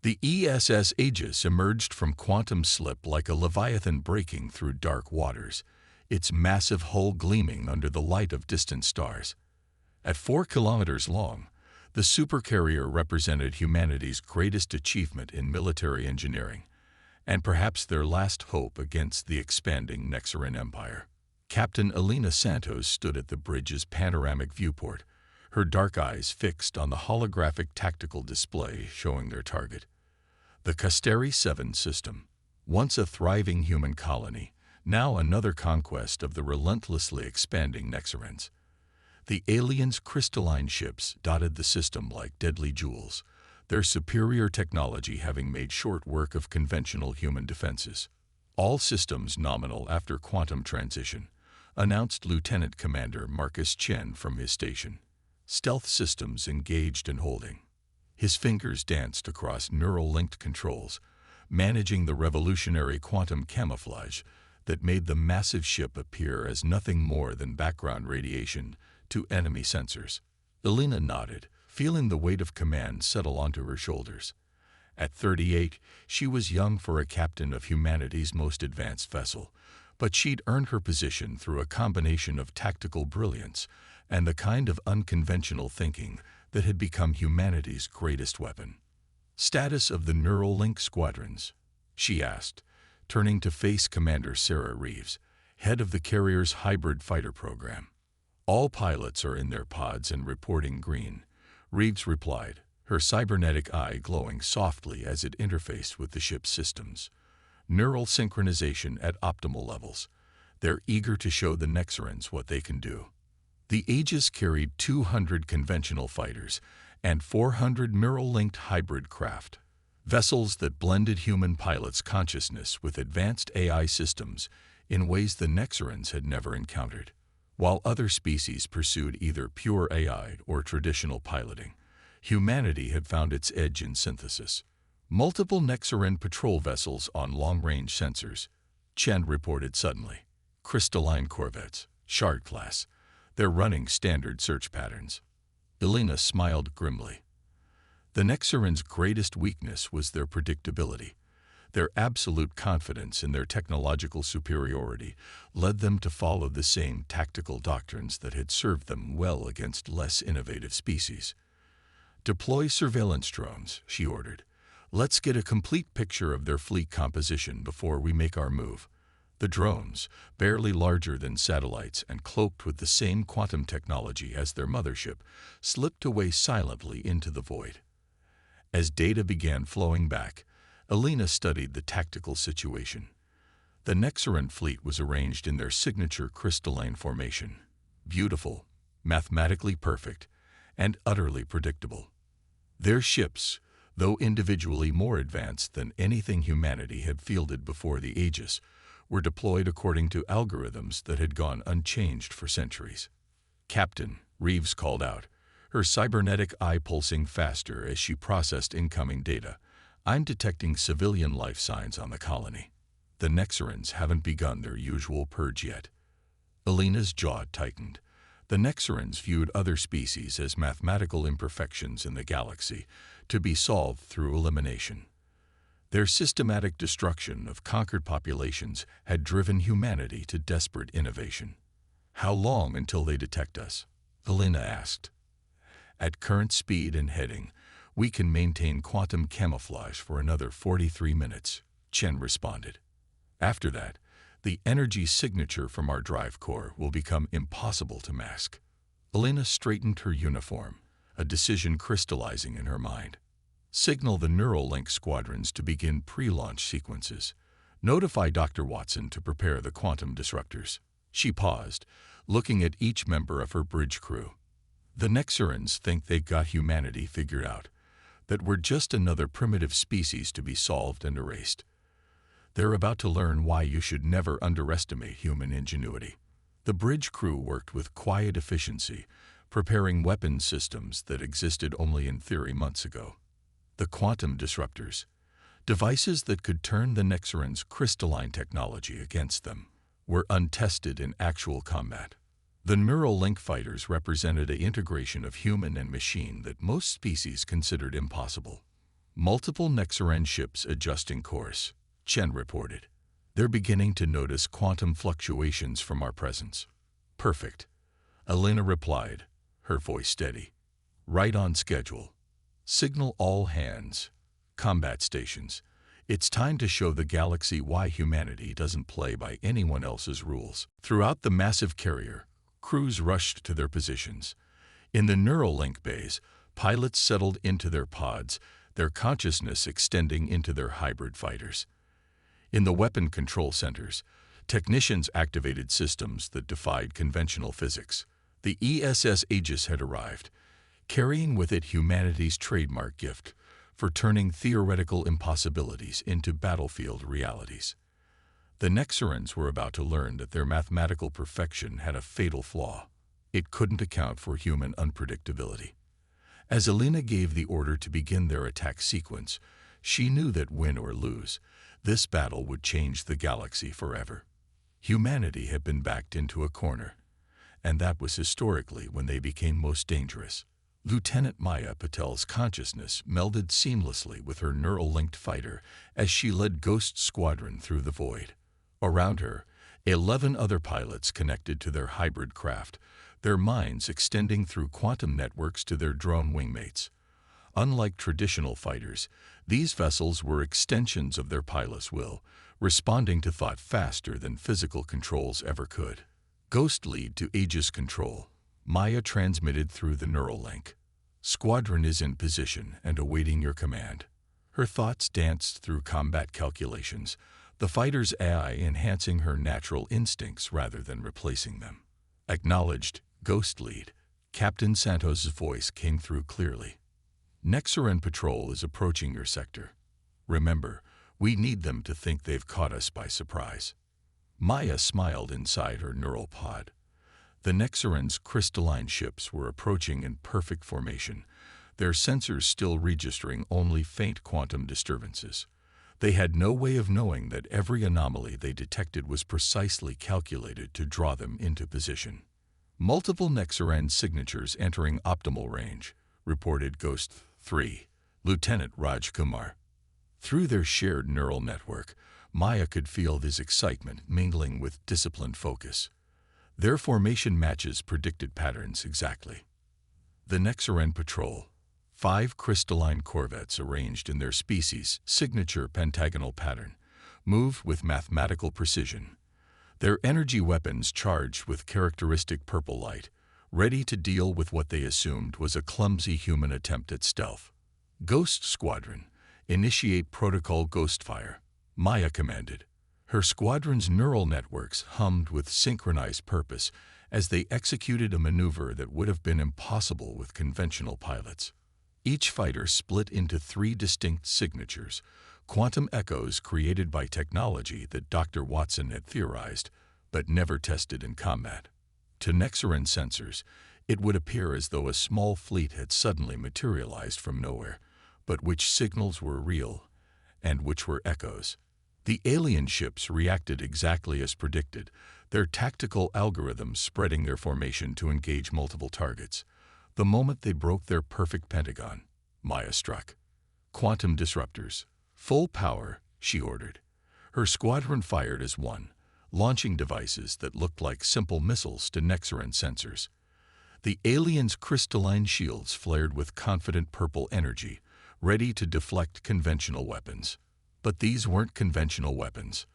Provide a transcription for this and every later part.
The ESS Aegis emerged from quantum slip like a leviathan breaking through dark waters, its massive hull gleaming under the light of distant stars. At 4 kilometers long, the Supercarrier represented humanity's greatest achievement in military engineering, and perhaps their last hope against the expanding Nexaran Empire. Captain Elena Santos stood at the bridge's panoramic viewport, her dark eyes fixed on the holographic tactical display showing their target. The Casteri 7 system, once a thriving human colony, now another conquest of the relentlessly expanding Nexarans. The aliens' crystalline ships dotted the system like deadly jewels, their superior technology having made short work of conventional human defenses. All systems nominal after quantum transition, announced Lieutenant Commander Marcus Chen from his station. Stealth systems engaged and holding. His fingers danced across neural-linked controls, managing the revolutionary quantum camouflage that made the massive ship appear as nothing more than background radiation to enemy sensors. Elena nodded, feeling the weight of command settle onto her shoulders. At 38, she was young for a captain of humanity's most advanced vessel, but she'd earned her position through a combination of tactical brilliance and the kind of unconventional thinking that had become humanity's greatest weapon. "Status of the neural link squadrons?" she asked, turning to face Commander Sarah Reeves, head of the carrier's hybrid fighter program. "All pilots are in their pods and reporting green," Reeves replied, her cybernetic eye glowing softly as it interfaced with the ship's systems. "Neural synchronization at optimal levels. They're eager to show the Nexarans what they can do." The Aegis carried 200 conventional fighters and 400 neural-linked hybrid craft, vessels that blended human pilots' consciousness with advanced AI systems in ways the Nexarans had never encountered. While other species pursued either pure AI or traditional piloting, humanity had found its edge in synthesis. "Multiple Nexaran patrol vessels on long-range sensors," Chen reported suddenly. "Crystalline corvettes, Shard class. They're running standard search patterns." Elena smiled grimly. The Nexarans' greatest weakness was their predictability. Their absolute confidence in their technological superiority led them to follow the same tactical doctrines that had served them well against less innovative species. "Deploy surveillance drones," she ordered. "Let's get a complete picture of their fleet composition before we make our move." The drones, barely larger than satellites and cloaked with the same quantum technology as their mothership, slipped away silently into the void. As data began flowing back, Elena studied the tactical situation. The Nexaran fleet was arranged in their signature crystalline formation. Beautiful, mathematically perfect, and utterly predictable. Their ships, though individually more advanced than anything humanity had fielded before the Aegis, were deployed according to algorithms that had gone unchanged for centuries. "Captain," Reeves called out, her cybernetic eye pulsing faster as she processed incoming data, "I'm detecting civilian life signs on the colony. The Nexarans haven't begun their usual purge yet." Elena's jaw tightened. The Nexarans viewed other species as mathematical imperfections in the galaxy, to be solved through elimination. Their systematic destruction of conquered populations had driven humanity to desperate innovation. "How long until they detect us?" Elena asked. "At current speed and heading, we can maintain quantum camouflage for another 43 minutes, Chen responded. "After that, the energy signature from our drive core will become impossible to mask." Elena straightened her uniform, a decision crystallizing in her mind. "Signal the neural link squadrons to begin pre-launch sequences. Notify Dr. Watson to prepare the quantum disruptors." She paused, looking at each member of her bridge crew. "The Nexarans think they've got humanity figured out, that we're just another primitive species to be solved and erased. They're about to learn why you should never underestimate human ingenuity." The bridge crew worked with quiet efficiency, preparing weapon systems that existed only in theory months ago. The quantum disruptors, devices that could turn the Nexarans' crystalline technology against them, were untested in actual combat. The neural link fighters represented an integration of human and machine that most species considered impossible. Multiple Nexaren ships adjusting course, Chen reported. They're beginning to notice quantum fluctuations from our presence. Perfect. Elena replied, her voice steady. Right on schedule. Signal all hands. Combat stations. It's time to show the galaxy why humanity doesn't play by anyone else's rules. Throughout the massive carrier, crews rushed to their positions. In the neural link bays, pilots settled into their pods, their consciousness extending into their hybrid fighters. In the weapon control centers, technicians activated systems that defied conventional physics. The ESS Aegis had arrived, carrying with it humanity's trademark gift for turning theoretical impossibilities into battlefield realities. The Nexarans were about to learn that their mathematical perfection had a fatal flaw. It couldn't account for human unpredictability. As Elena gave the order to begin their attack sequence, she knew that win or lose, this battle would change the galaxy forever. Humanity had been backed into a corner, and that was historically when they became most dangerous. Lieutenant Maya Patel's consciousness melded seamlessly with her neural-linked fighter as she led Ghost Squadron through the void. Around her, 11 other pilots connected to their hybrid craft, their minds extending through quantum networks to their drone wingmates. Unlike traditional fighters, these vessels were extensions of their pilot's will, responding to thought faster than physical controls ever could. Ghost lead to Aegis control. Maya transmitted through the neural link. Squadron is in position and awaiting your command. Her thoughts danced through combat calculations, the fighter's AI enhancing her natural instincts rather than replacing them. Acknowledged, Ghost lead. Captain Santos' voice came through clearly. Nexaran patrol is approaching your sector. Remember, we need them to think they've caught us by surprise. Maya smiled inside her neural pod. The Nexaran's crystalline ships were approaching in perfect formation, their sensors still registering only faint quantum disturbances. They had no way of knowing that every anomaly they detected was precisely calculated to draw them into position. Multiple Nexaran signatures entering optimal range, reported Ghost 3, Lieutenant Raj Kumar. Through their shared neural network, Maya could feel his excitement mingling with disciplined focus. Their formation matches predicted patterns exactly. The Nexaran patrol, 5 crystalline corvettes arranged in their species' signature pentagonal pattern, moved with mathematical precision. Their energy weapons charged with characteristic purple light, ready to deal with what they assumed was a clumsy human attempt at stealth. Ghost Squadron, initiate Protocol Ghostfire, Maya commanded. Her squadron's neural networks hummed with synchronized purpose as they executed a maneuver that would have been impossible with conventional pilots. Each fighter split into 3 distinct signatures, quantum echoes created by technology that Dr. Watson had theorized but never tested in combat. To Nexaran sensors, it would appear as though a small fleet had suddenly materialized from nowhere, but which signals were real and which were echoes. The alien ships reacted exactly as predicted, their tactical algorithms spreading their formation to engage multiple targets. The moment they broke their perfect pentagon, Maya struck. Quantum disruptors. Full power, she ordered. Her squadron fired as one, launching devices that looked like simple missiles to Nexaran sensors. The aliens' crystalline shields flared with confident purple energy, ready to deflect conventional weapons. But these weren't conventional weapons.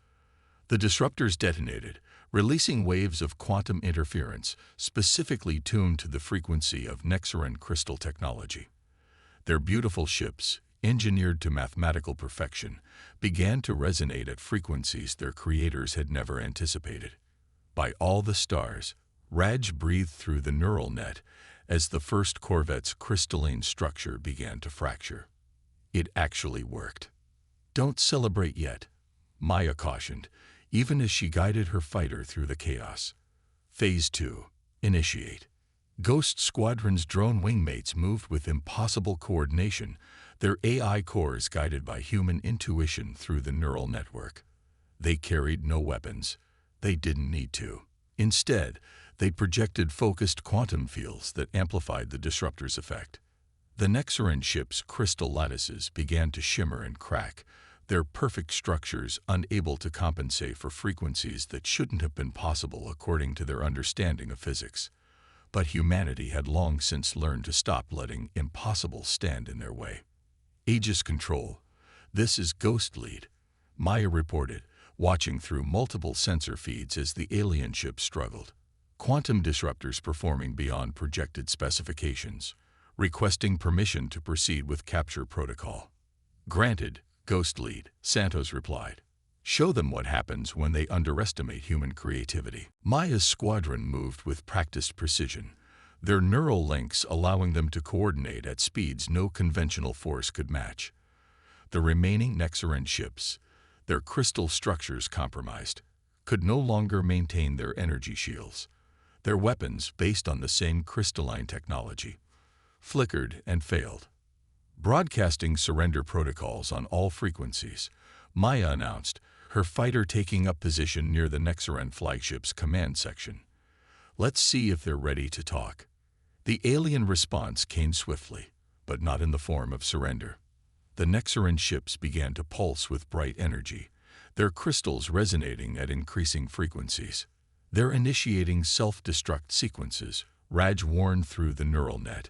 The disruptors detonated, releasing waves of quantum interference specifically tuned to the frequency of Nexaran crystal technology. Their beautiful ships, engineered to mathematical perfection, began to resonate at frequencies their creators had never anticipated. By all the stars, Raj breathed through the neural net as the first corvette's crystalline structure began to fracture. It actually worked. Don't celebrate yet, Maya cautioned, even as she guided her fighter through the chaos. Phase 2. Initiate. Ghost Squadron's drone wingmates moved with impossible coordination, their AI cores guided by human intuition through the neural network. They carried no weapons. They didn't need to. Instead, they projected focused quantum fields that amplified the disruptor's effect. The Nexaran ship's crystal lattices began to shimmer and crack, their perfect structures unable to compensate for frequencies that shouldn't have been possible according to their understanding of physics. But humanity had long since learned to stop letting impossible stand in their way. Aegis control. This is Ghost Lead, Maya reported, watching through multiple sensor feeds as the alien ship struggled. Quantum disruptors performing beyond projected specifications, requesting permission to proceed with capture protocol. Granted, Ghost Lead, Santos replied. Show them what happens when they underestimate human creativity. Maya's squadron moved with practiced precision, their neural links allowing them to coordinate at speeds no conventional force could match. The remaining Nexaran ships, their crystal structures compromised, could no longer maintain their energy shields. Their weapons, based on the same crystalline technology, flickered and failed. Broadcasting surrender protocols on all frequencies, Maya announced, her fighter taking up position near the Nexaran flagship's command section. Let's see if they're ready to talk. The alien response came swiftly, but not in the form of surrender. The Nexaran ships began to pulse with bright energy, their crystals resonating at increasing frequencies. They're initiating self-destruct sequences, Raj warned through the neural net.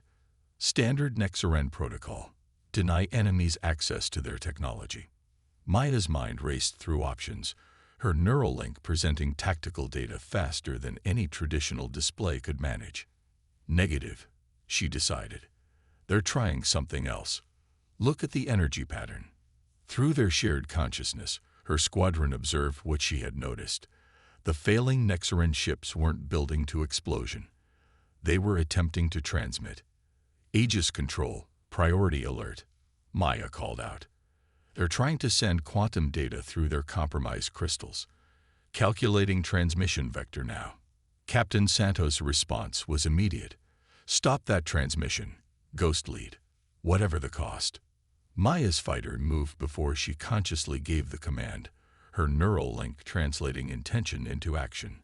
Standard Nexaran protocol. Deny enemies access to their technology. Maya's mind raced through options, her neural link presenting tactical data faster than any traditional display could manage. Negative, she decided. They're trying something else. Look at the energy pattern. Through their shared consciousness, her squadron observed what she had noticed. The failing Nexaran ships weren't building to explosion. They were attempting to transmit. Aegis control, priority alert, Maya called out. They're trying to send quantum data through their compromised crystals. Calculating transmission vector now. Captain Santos' response was immediate. Stop that transmission, Ghost Lead, whatever the cost. Maya's fighter moved before she consciously gave the command, her neural link translating intention into action.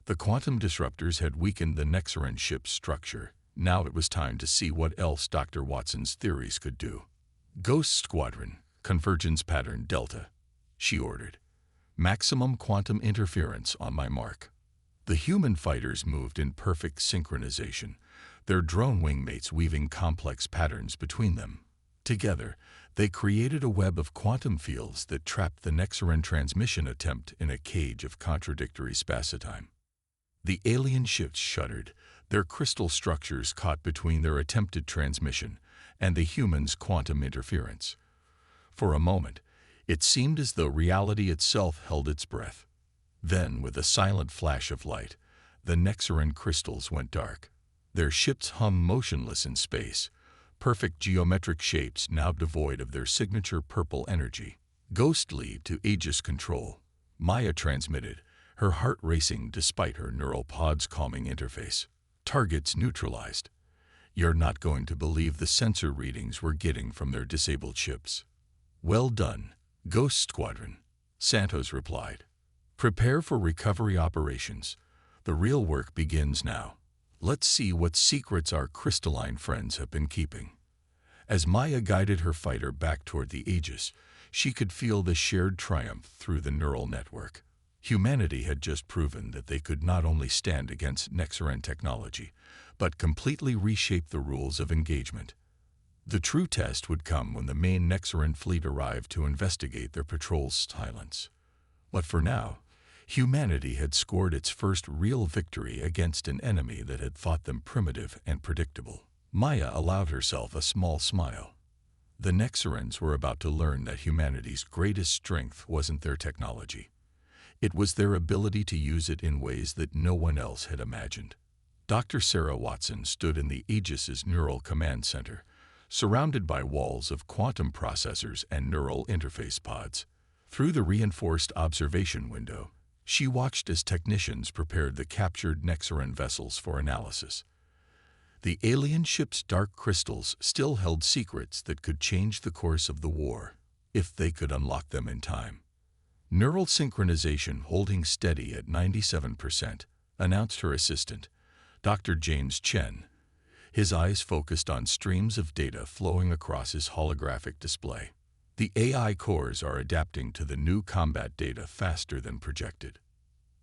The quantum disruptors had weakened the Nexaran ship's structure. Now it was time to see what else Dr. Watson's theories could do. Ghost Squadron, convergence pattern Delta, she ordered. Maximum quantum interference on my mark. The human fighters moved in perfect synchronization, their drone wingmates weaving complex patterns between them. Together, they created a web of quantum fields that trapped the Nexaran transmission attempt in a cage of contradictory spacetime. The alien ships shuddered, their crystal structures caught between their attempted transmission and the humans' quantum interference. For a moment, it seemed as though reality itself held its breath. Then, with a silent flash of light, the Nexaran crystals went dark. Their ships hummed motionless in space, perfect geometric shapes now devoid of their signature purple energy. Ghost Lead to Aegis control, Maya transmitted, her heart racing despite her neural pod's calming interface. Targets neutralized. You're not going to believe the sensor readings we're getting from their disabled ships. Well done, Ghost Squadron, Santos replied. Prepare for recovery operations. The real work begins now. Let's see what secrets our crystalline friends have been keeping. As Maya guided her fighter back toward the Aegis, she could feel the shared triumph through the neural network. Humanity had just proven that they could not only stand against Nexaran technology, but completely reshape the rules of engagement. The true test would come when the main Nexaran fleet arrived to investigate their patrol's silence. But for now, humanity had scored its first real victory against an enemy that had thought them primitive and predictable. Maya allowed herself a small smile. The Nexarans were about to learn that humanity's greatest strength wasn't their technology. It was their ability to use it in ways that no one else had imagined. Dr. Sarah Watson stood in the Aegis's Neural Command Center, surrounded by walls of quantum processors and neural interface pods. Through the reinforced observation window, she watched as technicians prepared the captured Nexaran vessels for analysis. The alien ship's dark crystals still held secrets that could change the course of the war, if they could unlock them in time. Neural synchronization holding steady at 97%, announced her assistant, Dr. James Chen. His eyes focused on streams of data flowing across his holographic display. The AI cores are adapting to the new combat data faster than projected.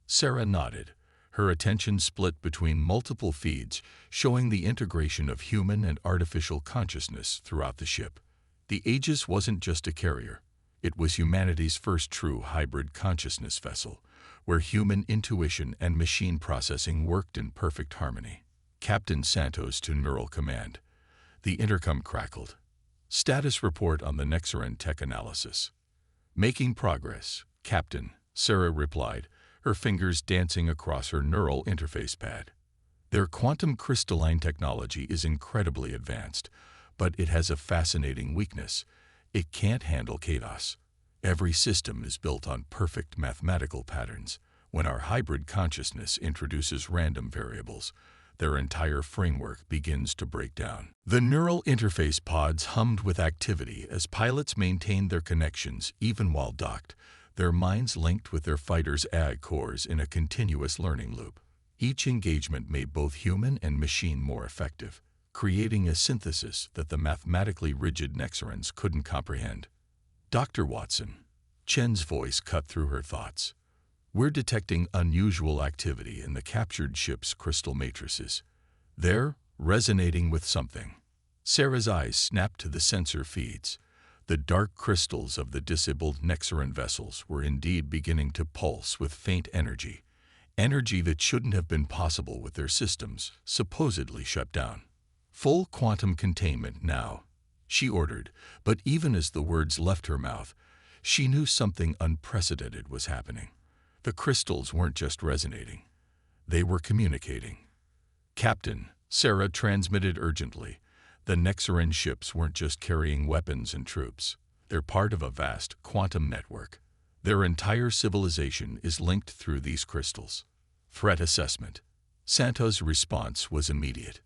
Sarah nodded, her attention split between multiple feeds showing the integration of human and artificial consciousness throughout the ship. The Aegis wasn't just a carrier. It was humanity's first true hybrid consciousness vessel, where human intuition and machine processing worked in perfect harmony. Captain Santos to Neural Command. The intercom crackled. Status report on the Nexaran tech analysis. Making progress, Captain, Sarah replied, her fingers dancing across her neural interface pad. Their quantum crystalline technology is incredibly advanced, but it has a fascinating weakness. It can't handle chaos. Every system is built on perfect mathematical patterns. When our hybrid consciousness introduces random variables, their entire framework begins to break down. The neural interface pods hummed with activity as pilots maintained their connections even while docked, their minds linked with their fighters' AI cores in a continuous learning loop. Each engagement made both human and machine more effective, creating a synthesis that the mathematically rigid Nexarans couldn't comprehend. Dr. Watson, Chen's voice cut through her thoughts. We're detecting unusual activity in the captured ship's crystal matrices. They're resonating with something. Sarah's eyes snapped to the sensor feeds. The dark crystals of the disabled Nexaran vessels were indeed beginning to pulse with faint energy, energy that shouldn't have been possible with their systems supposedly shut down. Full quantum containment now, she ordered, but even as the words left her mouth, she knew something unprecedented was happening. The crystals weren't just resonating. They were communicating. Captain, Sarah transmitted urgently. The Nexaran ships weren't just carrying weapons and troops. They're part of a vast quantum network. Their entire civilization is linked through these crystals. Threat assessment. Santos' response was immediate.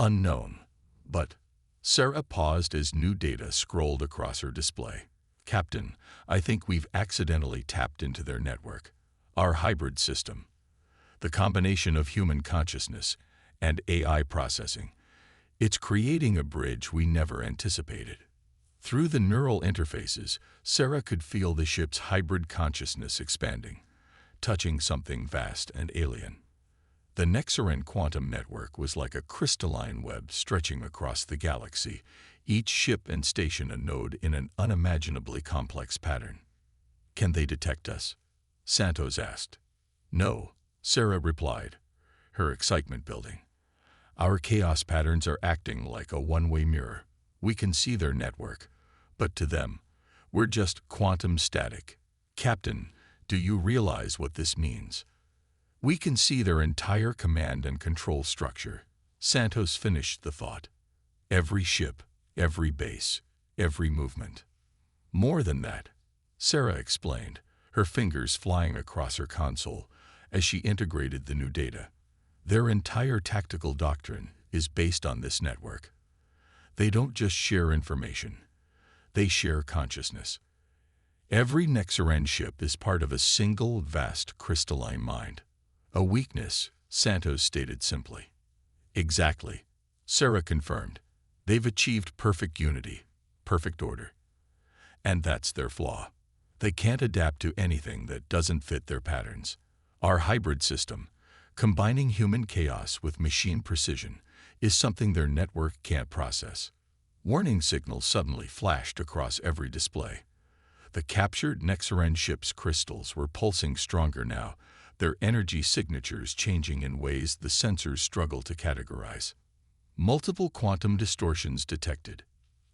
Unknown. But Sarah paused as new data scrolled across her display. Captain, I think we've accidentally tapped into their network. Our hybrid system. The combination of human consciousness and AI processing. It's creating a bridge we never anticipated. Through the neural interfaces, Sarah could feel the ship's hybrid consciousness expanding, touching something vast and alien. The Nexaran quantum network was like a crystalline web stretching across the galaxy, each ship and station a node in an unimaginably complex pattern. Can they detect us? Santos asked. No, Sarah replied, her excitement building. Our chaos patterns are acting like a one-way mirror. We can see their network, but to them, we're just quantum static. Captain, do you realize what this means? We can see their entire command and control structure. Santos finished the thought. Every ship, every base, every movement. More than that, Sarah explained, her fingers flying across her console as she integrated the new data. Their entire tactical doctrine is based on this network. They don't just share information. They share consciousness. Every Nexaran ship is part of a single vast crystalline mind. A weakness, Santos stated simply. Exactly, Sarah confirmed. They've achieved perfect unity, perfect order. And that's their flaw. They can't adapt to anything that doesn't fit their patterns. Our hybrid system, combining human chaos with machine precision, is something their network can't process. Warning signals suddenly flashed across every display. The captured Nexaran ship's crystals were pulsing stronger now, their energy signatures changing in ways the sensors struggle to categorize. Multiple quantum distortions detected,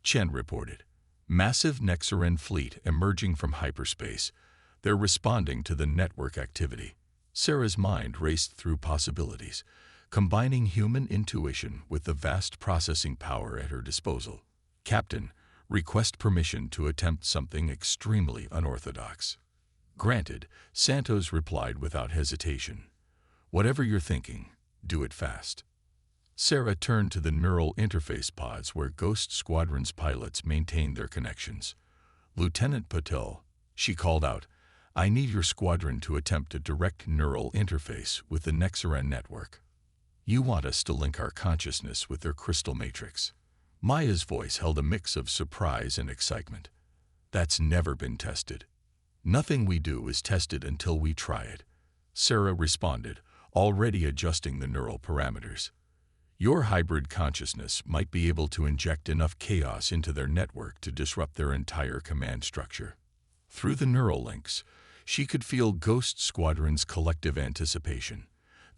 Chen reported. Massive Nexaran fleet emerging from hyperspace. They're responding to the network activity. Sarah's mind raced through possibilities, combining human intuition with the vast processing power at her disposal. Captain, request permission to attempt something extremely unorthodox. Granted, Santos replied without hesitation. Whatever you're thinking, do it fast. Sarah turned to the neural interface pods where Ghost Squadron's pilots maintained their connections. Lieutenant Patel, she called out, I need your squadron to attempt a direct neural interface with the Nexaran network. You want us to link our consciousness with their crystal matrix. Maya's voice held a mix of surprise and excitement. That's never been tested. Nothing we do is tested until we try it. Sarah responded, already adjusting the neural parameters. Your hybrid consciousness might be able to inject enough chaos into their network to disrupt their entire command structure. Through the neural links, she could feel Ghost Squadron's collective anticipation.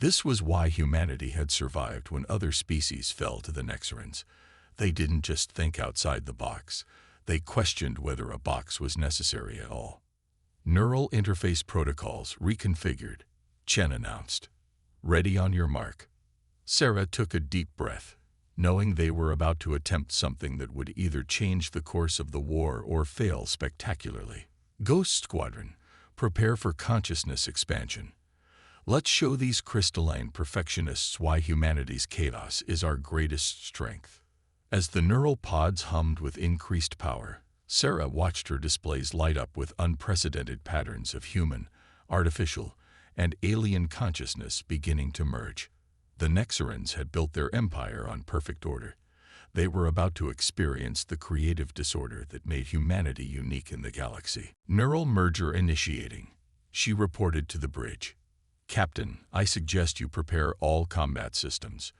This was why humanity had survived when other species fell to the Nexarans. They didn't just think outside the box. They questioned whether a box was necessary at all. Neural interface protocols reconfigured, Chen announced. Ready on your mark. Sarah took a deep breath, knowing they were about to attempt something that would either change the course of the war or fail spectacularly. Ghost Squadron, prepare for consciousness expansion. Let's show these crystalline perfectionists why humanity's chaos is our greatest strength. As the neural pods hummed with increased power, Sarah watched her displays light up with unprecedented patterns of human, artificial, and alien consciousness beginning to merge. The Nexarans had built their empire on perfect order. They were about to experience the creative disorder that made humanity unique in the galaxy. Neural merger initiating, she reported to the bridge. Captain, I suggest you prepare all combat systems.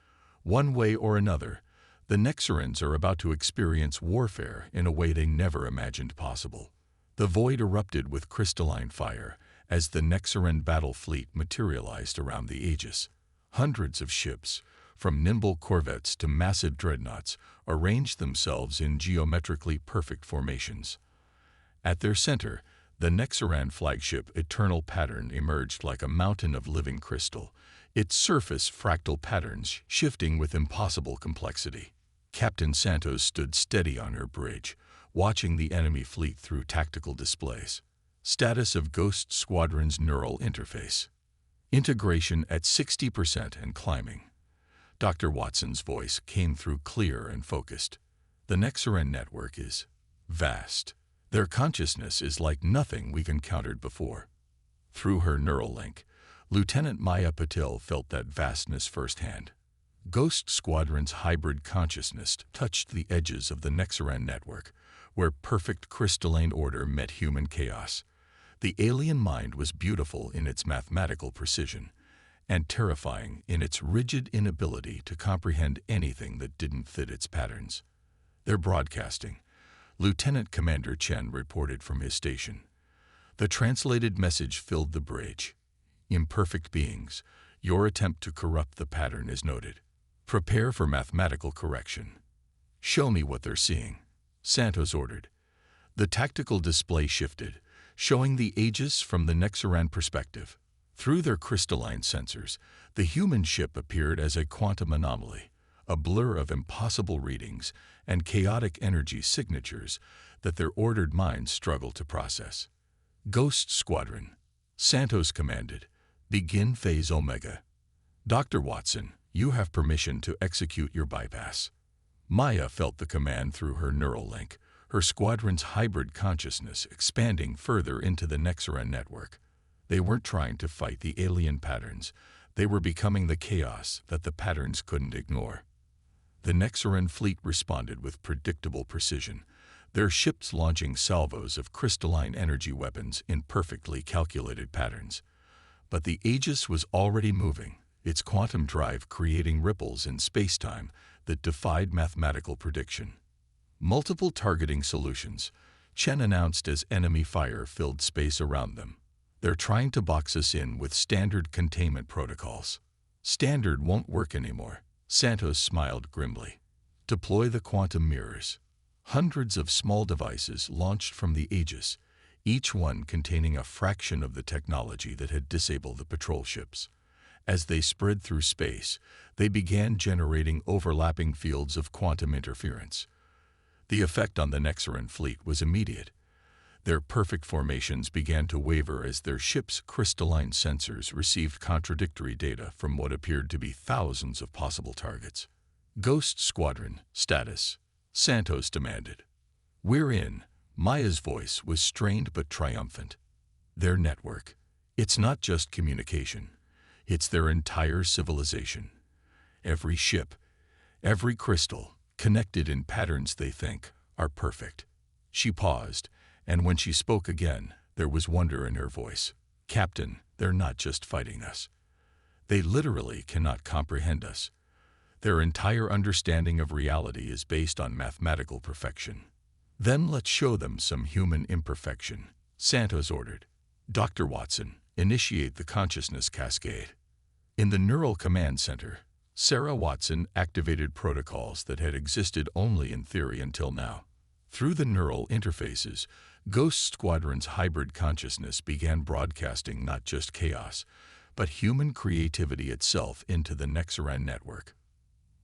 One way or another, the Nexarans are about to experience warfare in a way they never imagined possible. The void erupted with crystalline fire as the Nexaran battle fleet materialized around the Aegis. Hundreds of ships, from nimble corvettes to massive dreadnoughts, arranged themselves in geometrically perfect formations. At their center, the Nexaran flagship Eternal Pattern emerged like a mountain of living crystal, its surface fractal patterns shifting with impossible complexity. Captain Santos stood steady on her bridge, watching the enemy fleet through tactical displays. Status of Ghost Squadron's neural interface. Integration at 60% and climbing. Dr. Watson's voice came through clear and focused. The Nexaran network is vast. Their consciousness is like nothing we've encountered before. Through her neural link, Lieutenant Maya Patil felt that vastness firsthand. Ghost Squadron's hybrid consciousness touched the edges of the Nexaran network, where perfect crystalline order met human chaos. The alien mind was beautiful in its mathematical precision, and terrifying in its rigid inability to comprehend anything that didn't fit its patterns. They're broadcasting, Lieutenant Commander Chen reported from his station. The translated message filled the bridge. Imperfect beings, your attempt to corrupt the pattern is noted. Prepare for mathematical correction. Show me what they're seeing, Santos ordered. The tactical display shifted, showing the Aegis from the Nexaran perspective. Through their crystalline sensors, the human ship appeared as a quantum anomaly, a blur of impossible readings and chaotic energy signatures that their ordered minds struggled to process. Ghost Squadron, Santos commanded, begin phase Omega. Dr. Watson, you have permission to execute your bypass. Maya felt the command through her neural link, her squadron's hybrid consciousness expanding further into the Nexaran network. They weren't trying to fight the alien patterns. They were becoming the chaos that the patterns couldn't ignore. The Nexaran fleet responded with predictable precision, their ships launching salvos of crystalline energy weapons in perfectly calculated patterns. But the Aegis was already moving, its quantum drive creating ripples in space-time that defied mathematical prediction. Multiple targeting solutions, Chen announced as enemy fire filled space around them. They're trying to box us in with standard containment protocols. Standard won't work anymore, Santos smiled grimly. Deploy the quantum mirrors. Hundreds of small devices launched from the Aegis, each one containing a fraction of the technology that had disabled the patrol ships. As they spread through space, they began generating overlapping fields of quantum interference. The effect on the Nexaran fleet was immediate. Their perfect formations began to waver as their ship's crystalline sensors received contradictory data from what appeared to be thousands of possible targets. Ghost Squadron, status, Santos demanded. We're in. Maya's voice was strained but triumphant. Their network. It's not just communication. It's their entire civilization. Every ship, every crystal, connected in patterns they think are perfect. She paused, and when she spoke again, there was wonder in her voice. Captain, they're not just fighting us. They literally cannot comprehend us. Their entire understanding of reality is based on mathematical perfection. Then let's show them some human imperfection, Santos ordered. Dr. Watson, initiate the consciousness cascade. In the Neural Command Center, Sarah Watson activated protocols that had existed only in theory until now. Through the neural interfaces, Ghost Squadron's hybrid consciousness began broadcasting not just chaos, but human creativity itself into the Nexaran network.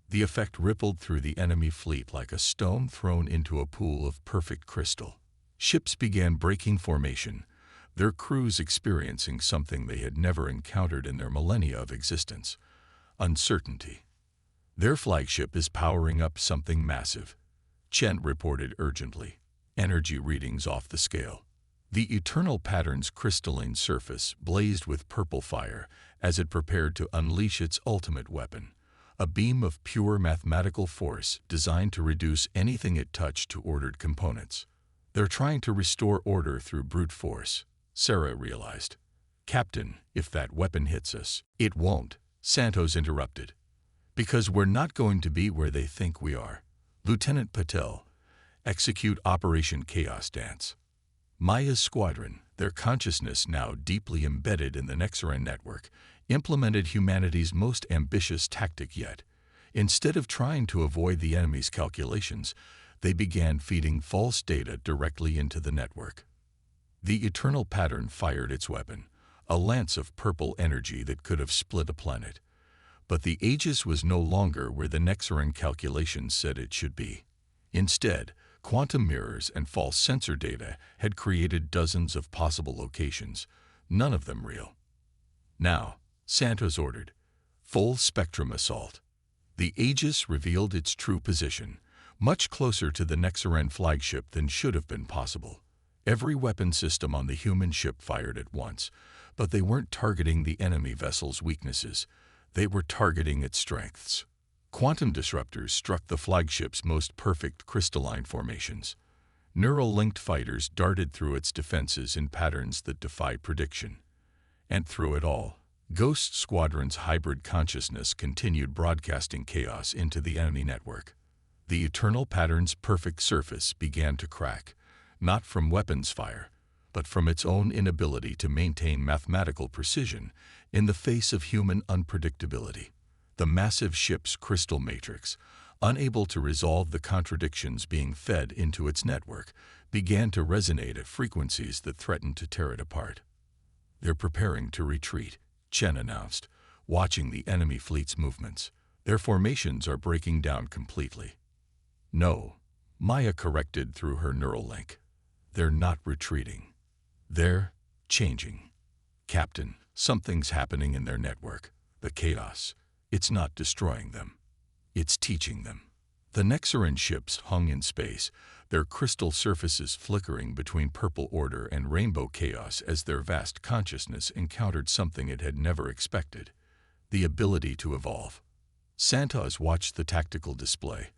The effect rippled through the enemy fleet like a stone thrown into a pool of perfect crystal. Ships began breaking formation, their crews experiencing something they had never encountered in their millennia of existence: uncertainty. Their flagship is powering up something massive, Chen reported urgently, energy readings off the scale. The Eternal Pattern's crystalline surface blazed with purple fire as it prepared to unleash its ultimate weapon, a beam of pure mathematical force designed to reduce anything it touched to ordered components. They're trying to restore order through brute force, Sarah realized. Captain, if that weapon hits us, it won't, Santos interrupted. Because we're not going to be where they think we are. Lieutenant Patel, execute Operation Chaos Dance. Maya's squadron, their consciousness now deeply embedded in the Nexaran network, implemented humanity's most ambitious tactic yet. Instead of trying to avoid the enemy's calculations, they began feeding false data directly into the network. The Eternal Pattern fired its weapon, a lance of purple energy that could have split a planet. But the Aegis was no longer where the Nexaran calculations said it should be. Instead, quantum mirrors and false sensor data had created dozens of possible locations, none of them real. Now, Santos ordered, full spectrum assault. The Aegis revealed its true position, much closer to the Nexaran flagship than should have been possible. Every weapon system on the human ship fired at once, but they weren't targeting the enemy vessel's weaknesses. They were targeting its strengths. Quantum disruptors struck the flagship's most perfect crystalline formations. Neural-linked fighters darted through its defenses in patterns that defied prediction. And through it all, Ghost Squadron's hybrid consciousness continued broadcasting chaos into the enemy network. The Eternal Pattern's perfect surface began to crack, not from weapons fire, but from its own inability to maintain mathematical precision in the face of human unpredictability. The massive ship's crystal matrix, unable to resolve the contradictions being fed into its network, began to resonate at frequencies that threatened to tear it apart. They're preparing to retreat, Chen announced, watching the enemy fleet's movements. Their formations are breaking down completely. No, Maya corrected through her neural link. They're not retreating. They're changing. Captain, something's happening in their network. The chaos. It's not destroying them. It's teaching them. The Nexaran ships hung in space, their crystal surfaces flickering between purple order and rainbow chaos as their vast consciousness encountered something it had never expected: the ability to evolve. Santos watched the tactical display,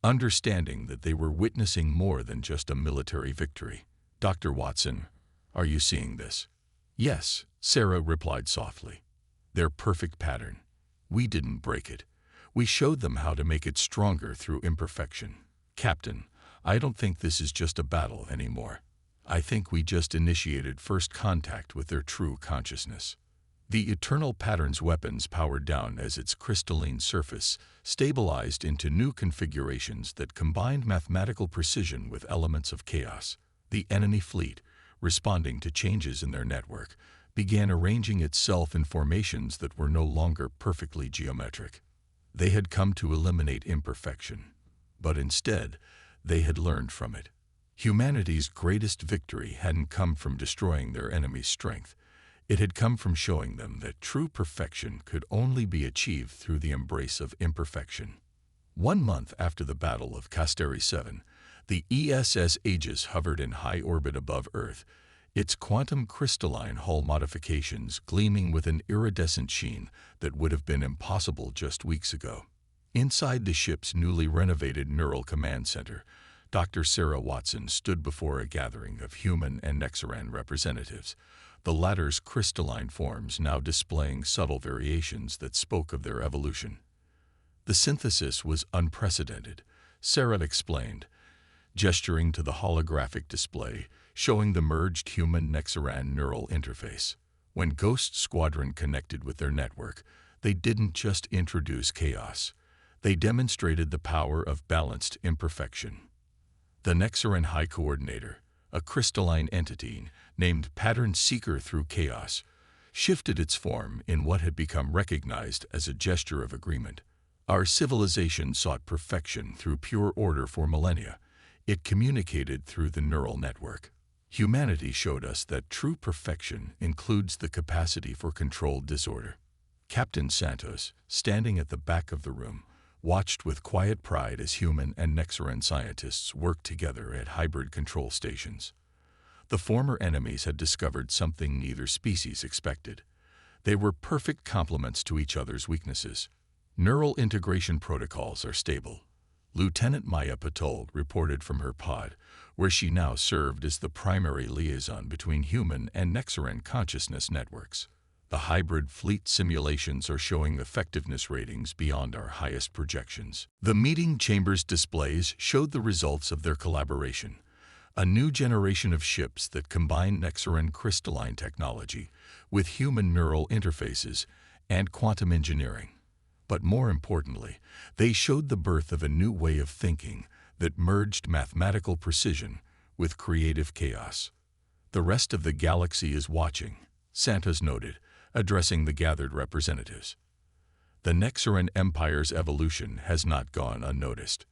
understanding that they were witnessing more than just a military victory. Dr. Watson, are you seeing this? Yes, Sarah replied softly. Their perfect pattern. We didn't break it. We showed them how to make it stronger through imperfection. Captain, I don't think this is just a battle anymore. I think we just initiated first contact with their true consciousness. The Eternal Pattern's weapons powered down as its crystalline surface stabilized into new configurations that combined mathematical precision with elements of chaos. The enemy fleet, responding to changes in their network, began arranging itself in formations that were no longer perfectly geometric. They had come to eliminate imperfection, but instead, they had learned from it. Humanity's greatest victory hadn't come from destroying their enemy's strength. It had come from showing them that true perfection could only be achieved through the embrace of imperfection. 1 month after the Battle of Casteri 7, the ESS Aegis hovered in high orbit above Earth, its quantum crystalline hull modifications gleaming with an iridescent sheen that would have been impossible just weeks ago. Inside the ship's newly renovated Neural Command Center, Dr. Sarah Watson stood before a gathering of human and Nexaran representatives, the latter's crystalline forms now displaying subtle variations that spoke of their evolution. The synthesis was unprecedented, Sarah explained, gesturing to the holographic display showing the merged human-Nexaran neural interface. When Ghost Squadron connected with their network, they didn't just introduce chaos. They demonstrated the power of balanced imperfection. The Nexaran High Coordinator, a crystalline entity named Pattern Seeker through Chaos, shifted its form in what had become recognized as a gesture of agreement. Our civilization sought perfection through pure order for millennia. It communicated through the neural network. Humanity showed us that true perfection includes the capacity for controlled disorder. Captain Santos, standing at the back of the room, watched with quiet pride as human and Nexaran scientists worked together at hybrid control stations. The former enemies had discovered something neither species expected. They were perfect complements to each other's weaknesses. Neural integration protocols are stable. Lieutenant Maya Patol reported from her pod, where she now served as the primary liaison between human and Nexaran consciousness networks. The hybrid fleet simulations are showing effectiveness ratings beyond our highest projections. The meeting chambers displays showed the results of their collaboration, a new generation of ships that combine Nexaran crystalline technology with human neural interfaces and quantum engineering. But more importantly, they showed the birth of a new way of thinking that merged mathematical precision with creative chaos. The rest of the galaxy is watching, Santos noted, addressing the gathered representatives. The Nexaran Empire's evolution has not gone unnoticed.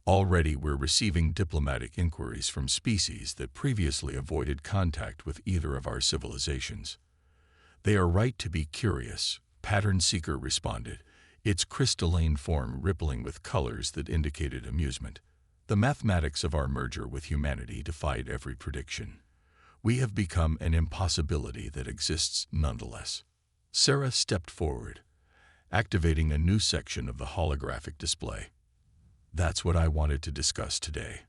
Already we're receiving diplomatic inquiries from species that previously avoided contact with either of our civilizations. They are right to be curious, Pattern Seeker responded, its crystalline form rippling with colors that indicated amusement. The mathematics of our merger with humanity defied every prediction. We have become an impossibility that exists nonetheless. Sarah stepped forward, activating a new section of the holographic display. That's what I wanted to discuss today.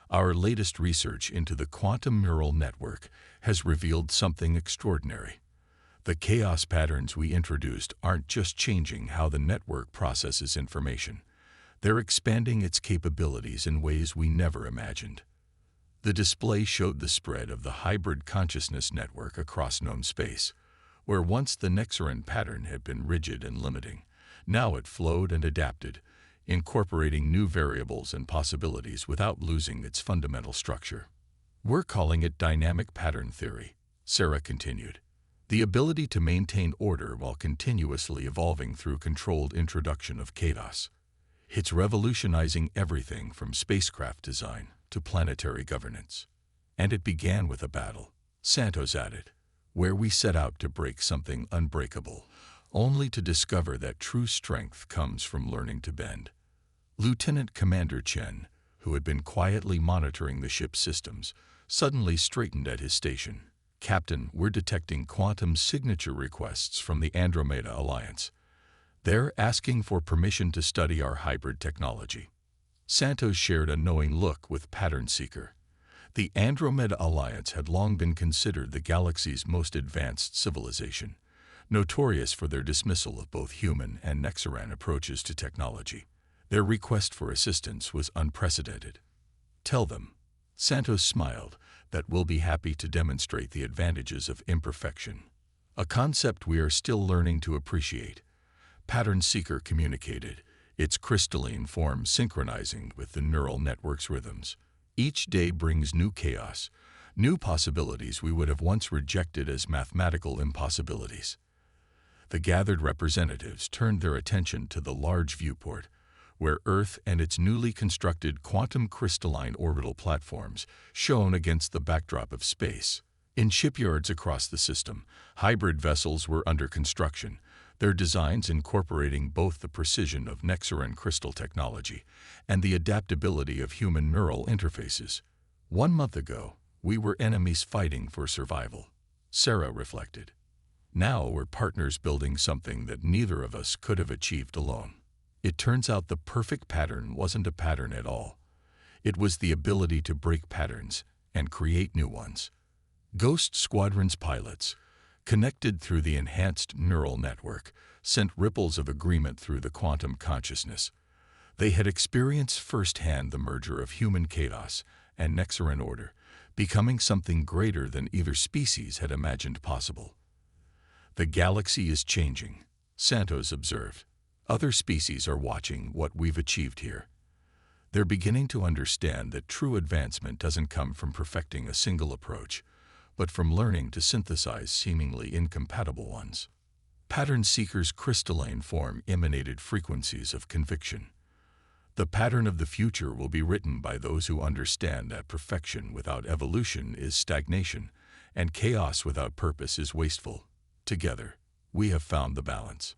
Our latest research into the quantum neural network has revealed something extraordinary. The chaos patterns we introduced aren't just changing how the network processes information. They're expanding its capabilities in ways we never imagined. The display showed the spread of the hybrid consciousness network across known space, where once the Nexaran pattern had been rigid and limiting. Now it flowed and adapted, incorporating new variables and possibilities without losing its fundamental structure. We're calling it dynamic pattern theory, Sarah continued. The ability to maintain order while continuously evolving through controlled introduction of chaos. It's revolutionizing everything from spacecraft design to planetary governance. And it began with a battle, Santos added, where we set out to break something unbreakable, only to discover that true strength comes from learning to bend. Lieutenant Commander Chen, who had been quietly monitoring the ship's systems, suddenly straightened at his station. Captain, we're detecting quantum signature requests from the Andromeda Alliance. They're asking for permission to study our hybrid technology. Santos shared a knowing look with Pattern Seeker. The Andromeda Alliance had long been considered the galaxy's most advanced civilization, notorious for their dismissal of both human and Nexaran approaches to technology. Their request for assistance was unprecedented. Tell them, Santos smiled, that we'll be happy to demonstrate the advantages of imperfection, a concept we are still learning to appreciate. Pattern Seeker communicated, its crystalline form synchronizing with the neural network's rhythms. Each day brings new chaos, new possibilities we would have once rejected as mathematical impossibilities. The gathered representatives turned their attention to the large viewport, where Earth and its newly constructed quantum crystalline orbital platforms shone against the backdrop of space. In shipyards across the system, hybrid vessels were under construction, their designs incorporating both the precision of Nexaran crystal technology and the adaptability of human neural interfaces. 1 month ago, We were enemies fighting for survival, Sarah reflected. Now we're partners building something that neither of us could have achieved alone. It turns out the perfect pattern wasn't a pattern at all. It was the ability to break patterns and create new ones. Ghost Squadron's pilots, connected through the enhanced neural network, sent ripples of agreement through the quantum consciousness. They had experienced firsthand the merger of human chaos and Nexaran order, becoming something greater than either species had imagined possible. The galaxy is changing, Santos observed. Other species are watching what we've achieved here. They're beginning to understand that true advancement doesn't come from perfecting a single approach, but from learning to synthesize seemingly incompatible ones. Pattern Seeker's crystalline form emanated frequencies of conviction. The pattern of the future will be written by those who understand that perfection without evolution is stagnation, and chaos without purpose is wasteful. Together, we have found the balance.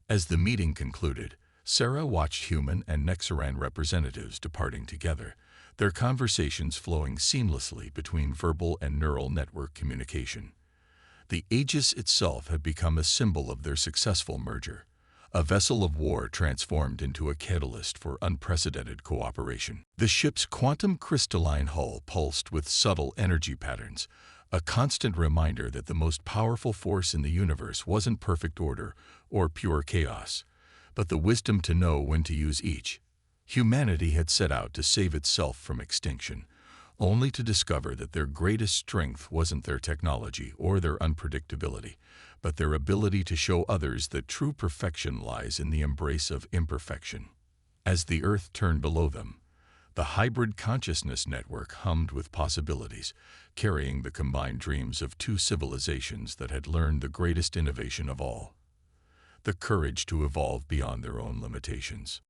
As the meeting concluded, Sarah watched human and Nexaran representatives departing together, their conversations flowing seamlessly between verbal and neural network communication. The Aegis itself had become a symbol of their successful merger, a vessel of war transformed into a catalyst for unprecedented cooperation. The ship's quantum crystalline hull pulsed with subtle energy patterns, a constant reminder that the most powerful force in the universe wasn't perfect order or pure chaos, but the wisdom to know when to use each. Humanity had set out to save itself from extinction, only to discover that their greatest strength wasn't their technology or their unpredictability, but their ability to show others that true perfection lies in the embrace of imperfection. As the Earth turned below them, the hybrid consciousness network hummed with possibilities, carrying the combined dreams of two civilizations that had learned the greatest innovation of all: the courage to evolve beyond their own limitations.